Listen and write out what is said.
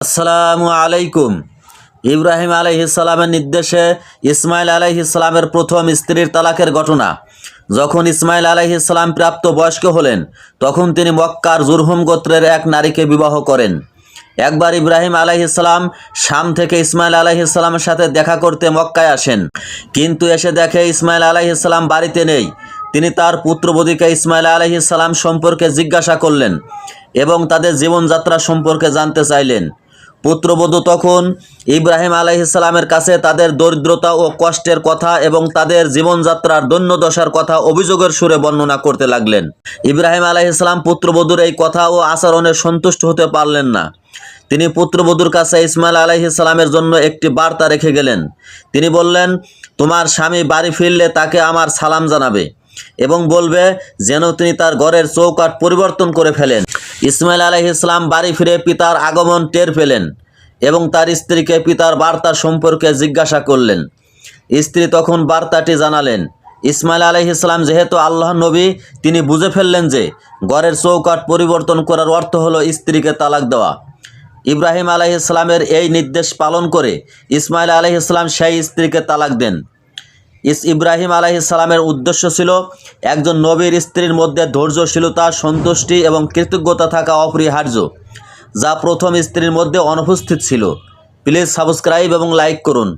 আসসালামু আলাইকুম। ইব্রাহিম আলাইহিসসালামের নির্দেশে ইসমাইল আলাইহিসসালামের প্রথম স্ত্রীর তালাকের ঘটনা। যখন ইসমাইল আলাইহিসসালাম প্রাপ্ত বয়স্ক হলেন, তখন তিনি মক্কার জুরহুম গোত্রের এক নারীকে বিবাহ করেন। একবার ইব্রাহিম আলাইহিসসালাম শাম থেকে ইসমাইল আলাইহিসসালামের সাথে দেখা করতে মক্কায় আসেন, কিন্তু এসে দেখে ইসমাইল আলাইহিসসালাম বাড়িতে নেই। তিনি তার পুত্রবধূকে ইসমাইল আলাইহিসসালাম সম্পর্কে জিজ্ঞাসা করলেন এবং তাদের জীবনযাত্রা সম্পর্কে জানতে চাইলেন। পুত্রবধূ তখন ইব্রাহিম আলাইহিসসালামের কাছে তাদের দরিদ্রতা ও কষ্টের কথা এবং তাদের জীবনযাত্রার দৈন্যদশার কথা অভিযোগের সুরে বর্ণনা করতে লাগলেন। ইব্রাহিম আলাইহিসসালাম পুত্রবধূর এই কথা ও আচরণে সন্তুষ্ট হতে পারলেন না। তিনি পুত্রবধূর কাছে ইসমাইল আলাইহিসসালামের জন্য একটি বার্তা রেখে গেলেন। তিনি বললেন, তোমার স্বামী বাড়ি ফিরলে তাকে আমার সালাম জানাবে এবং বলবে যেন তিনি তার ঘরের চৌকাঠ পরিবর্তন করে ফেলেন। ইসমাইল আলাইহিসসালাম বাড়ি ফিরে পিতার আগমন টের পেলেন এবং তার স্ত্রীকে পিতার বার্তা সম্পর্কে জিজ্ঞাসা করলেন। স্ত্রী তখন বার্তাটি জানালেন। ইসমাইল আলাইহিসসালাম যেহেতু আল্লাহর নবী, তিনি বুঝে ফেললেন যে ঘরের চৌকাঠ পরিবর্তন করার অর্থ হলো স্ত্রীকে তালাক দেওয়া। ইব্রাহিম আলাইহিসসালামের এই নির্দেশ পালন করে ইসমাইল আলাইহিসসালাম সেই স্ত্রীকে তালাক দেন। ইব্রাহিম আলাইহিসসালামের উদ্দেশ্য ছিল একজন নবীর স্ত্রীর মধ্যে ধৈর্যশীলতা, সন্তুষ্টি এবং কৃতজ্ঞতা থাকা অপরিহার্য, যা প্রথম স্ত্রীর মধ্যে অনুপস্থিত ছিল। প্লিজ সাবস্ক্রাইব এবং লাইক করুন।